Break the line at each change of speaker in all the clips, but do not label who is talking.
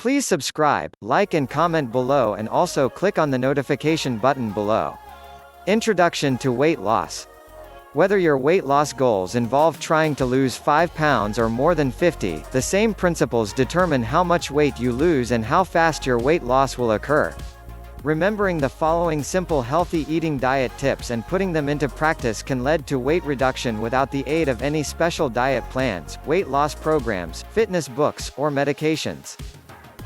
Please subscribe, like and comment below and also click on the notification button below. Introduction to weight loss. Whether your weight loss goals involve trying to lose 5 pounds or more than 50, the same principles determine how much weight you lose and how fast your weight loss will occur. Remembering the following simple healthy eating diet tips and putting them into practice can lead to weight reduction without the aid of any special diet plans, weight loss programs, fitness books, or medications.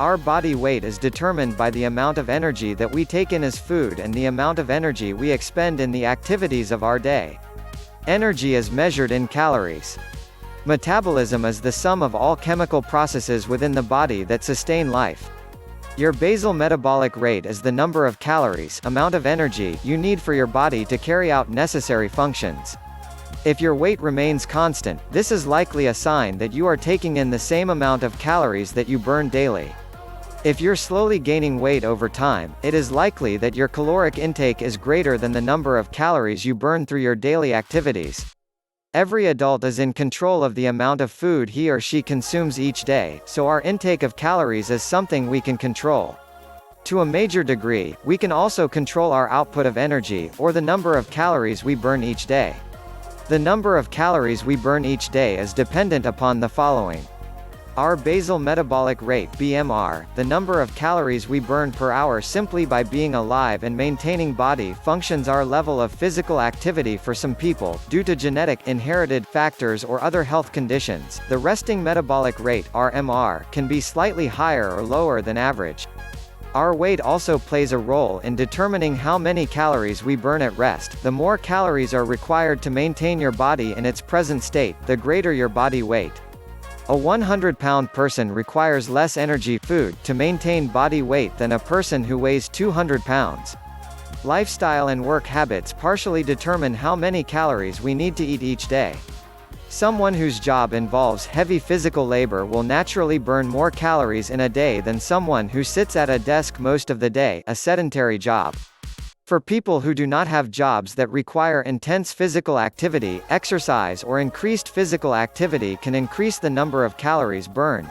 Our body weight is determined by the amount of energy that we take in as food and the amount of energy we expend in the activities of our day. Energy is measured in calories. Metabolism is the sum of all chemical processes within the body that sustain life. Your basal metabolic rate is the number of calories, amount of energy, you need for your body to carry out necessary functions. If your weight remains constant, this is likely a sign that you are taking in the same amount of calories that you burn daily. If you're slowly gaining weight over time, it is likely that your caloric intake is greater than the number of calories you burn through your daily activities. Every adult is in control of the amount of food he or she consumes each day, so our intake of calories is something we can control. To a major degree, we can also control our output of energy, or the number of calories we burn each day. The number of calories we burn each day is dependent upon the following. Our basal metabolic rate (BMR), the number of calories we burn per hour simply by being alive and maintaining body functions. Our level of physical activity for some people, due to genetic, inherited factors or other health conditions, the resting metabolic rate (RMR) can be slightly higher or lower than average. Our weight also plays a role in determining how many calories we burn at rest. The more calories are required to maintain your body in its present state, the greater your body weight. A 100-pound person requires less energy food to maintain body weight than a person who weighs 200 pounds. Lifestyle and work habits partially determine how many calories we need to eat each day. Someone whose job involves heavy physical labor will naturally burn more calories in a day than someone who sits at a desk most of the day, a sedentary job. For people who do not have jobs that require intense physical activity, exercise or increased physical activity can increase the number of calories burned.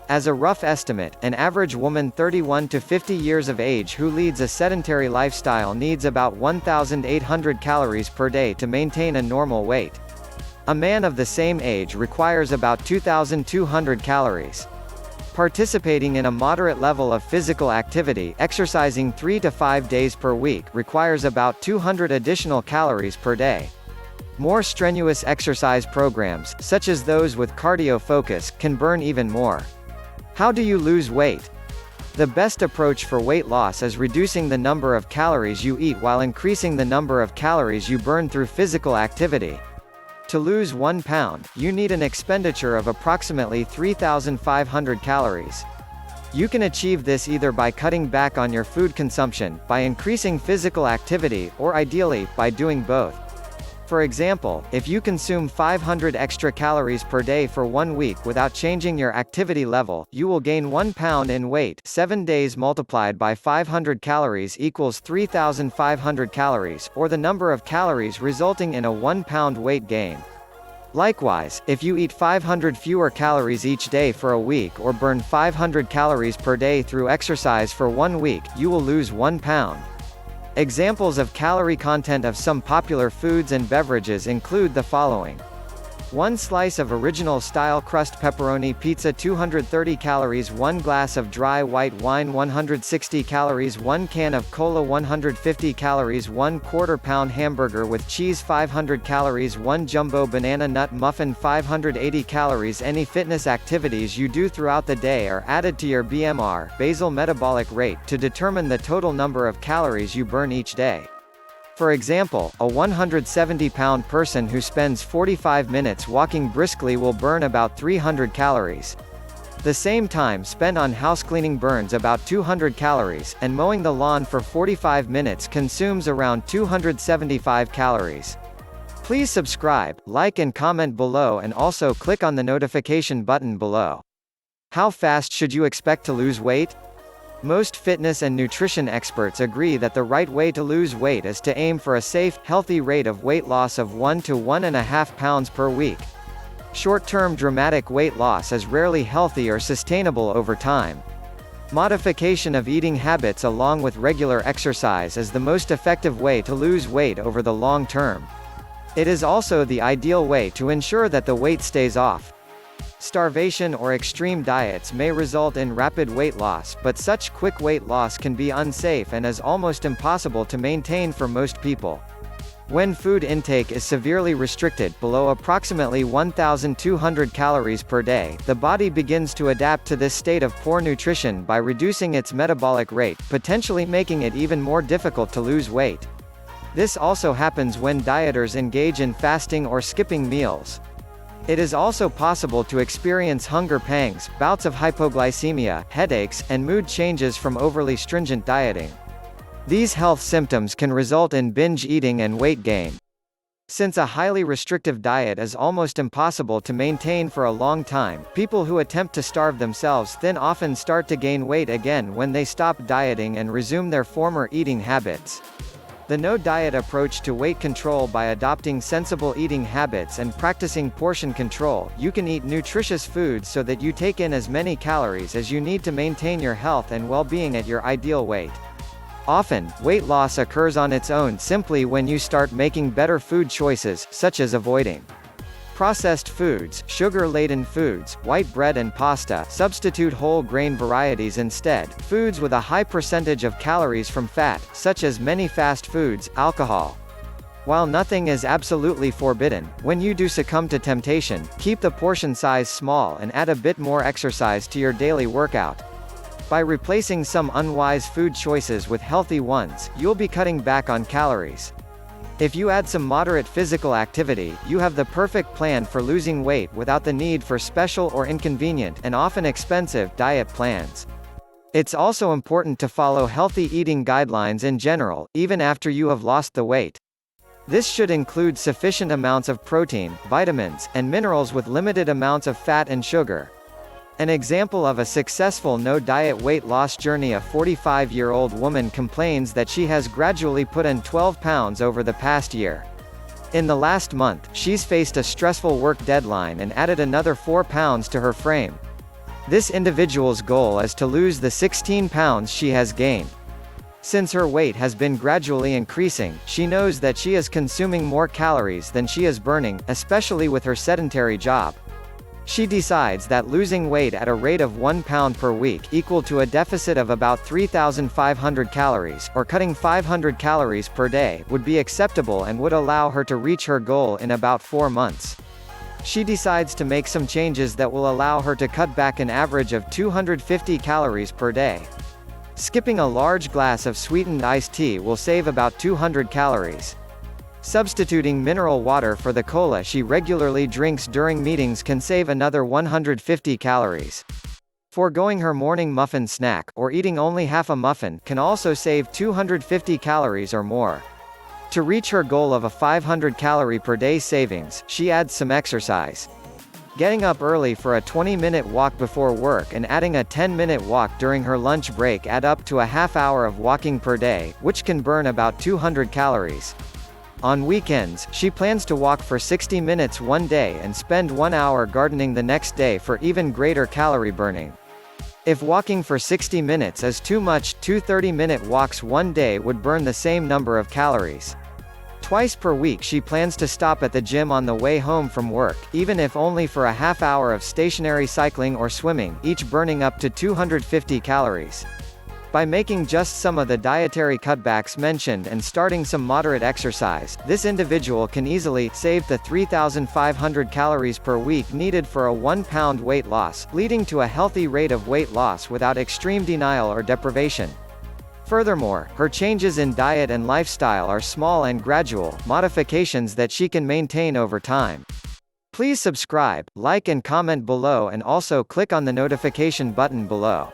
As a rough estimate, an average woman 31 to 50 years of age who leads a sedentary lifestyle needs about 1,800 calories per day to maintain a normal weight. A man of the same age requires about 2,200 calories. Participating in a moderate level of physical activity, exercising 3 to 5 days per week, requires about 200 additional calories per day. More strenuous exercise programs, such as those with cardio focus, can burn even more. How do you lose weight? The best approach for weight loss is reducing the number of calories you eat while increasing the number of calories you burn through physical activity. To lose 1 pound, you need an expenditure of approximately 3,500 calories. You can achieve this either by cutting back on your food consumption, by increasing physical activity, or ideally, by doing both. For example, if you consume 500 extra calories per day for 1 week without changing your activity level, you will gain 1 pound in weight. 7 days multiplied by 500 calories equals 3,500 calories, or the number of calories resulting in a 1 pound weight gain. Likewise, if you eat 500 fewer calories each day for a week or burn 500 calories per day through exercise for 1 week, you will lose 1 pound. Examples of calorie content of some popular foods and beverages include the following. 1 slice of original-style crust pepperoni pizza 230 calories, 1 glass of dry white wine 160 calories, 1 can of cola 150 calories, 1/4 pound hamburger with cheese 500 calories, 1 jumbo banana nut muffin 580 calories. Any fitness activities you do throughout the day are added to your BMR, basal metabolic rate, to determine the total number of calories you burn each day. For example, a 170-pound person who spends 45 minutes walking briskly will burn about 300 calories. The same time spent on housecleaning burns about 200 calories, and mowing the lawn for 45 minutes consumes around 275 calories. Please subscribe, like and comment below and also click on the notification button below. How fast should you expect to lose weight? Most fitness and nutrition experts agree that the right way to lose weight is to aim for a safe, healthy rate of weight loss of 1 to 1.5 pounds per week. Short-term dramatic weight loss is rarely healthy or sustainable over time. Modification of eating habits along with regular exercise is the most effective way to lose weight over the long term. It is also the ideal way to ensure that the weight stays off. Starvation or extreme diets may result in rapid weight loss, but such quick weight loss can be unsafe and is almost impossible to maintain for most people. When food intake is severely restricted below approximately 1,200 calories per day, the body begins to adapt to this state of poor nutrition by reducing its metabolic rate, potentially making it even more difficult to lose weight. This also happens when dieters engage in fasting or skipping meals. It is also possible to experience hunger pangs, bouts of hypoglycemia, headaches, and mood changes from overly stringent dieting. These health symptoms can result in binge eating and weight gain. Since a highly restrictive diet is almost impossible to maintain for a long time, people who attempt to starve themselves thin often start to gain weight again when they stop dieting and resume their former eating habits. The no-diet approach to weight control by adopting sensible eating habits and practicing portion control, you can eat nutritious foods so that you take in as many calories as you need to maintain your health and well-being at your ideal weight. Often, weight loss occurs on its own simply when you start making better food choices, such as avoiding processed foods, sugar-laden foods, white bread and pasta, substitute whole grain varieties instead, foods with a high percentage of calories from fat, such as many fast foods, alcohol. While nothing is absolutely forbidden, when you do succumb to temptation, keep the portion size small and add a bit more exercise to your daily workout. By replacing some unwise food choices with healthy ones, you'll be cutting back on calories. If you add some moderate physical activity, you have the perfect plan for losing weight without the need for special or inconvenient and often expensive diet plans. It's also important to follow healthy eating guidelines in general, even after you have lost the weight. This should include sufficient amounts of protein, vitamins, and minerals with limited amounts of fat and sugar. An example of a successful no-diet weight loss journey: a 45-year-old woman complains that she has gradually put on 12 pounds over the past year. In the last month, she's faced a stressful work deadline and added another 4 pounds to her frame. This individual's goal is to lose the 16 pounds she has gained. Since her weight has been gradually increasing, she knows that she is consuming more calories than she is burning, especially with her sedentary job. She decides that losing weight at a rate of 1 pound per week, equal to a deficit of about 3,500 calories, or cutting 500 calories per day, would be acceptable and would allow her to reach her goal in about 4 months. She decides to make some changes that will allow her to cut back an average of 250 calories per day. Skipping a large glass of sweetened iced tea will save about 200 calories. Substituting mineral water for the cola she regularly drinks during meetings can save another 150 calories. Foregoing her morning muffin snack, or eating only half a muffin, can also save 250 calories or more. To reach her goal of a 500 calorie per day savings, she adds some exercise. Getting up early for a 20-minute walk before work and adding a 10-minute walk during her lunch break add up to a half hour of walking per day, which can burn about 200 calories. On weekends, she plans to walk for 60 minutes one day and spend 1 hour gardening the next day for even greater calorie burning. If walking for 60 minutes is too much, 2 30-minute walks one day would burn the same number of calories. Twice per week she plans to stop at the gym on the way home from work, even if only for a half hour of stationary cycling or swimming, each burning up to 250 calories. By making just some of the dietary cutbacks mentioned and starting some moderate exercise, this individual can easily save the 3,500 calories per week needed for a 1 pound weight loss, leading to a healthy rate of weight loss without extreme denial or deprivation. Furthermore, her changes in diet and lifestyle are small and gradual modifications that she can maintain over time. Please subscribe, like and comment below, and also click on the notification button below.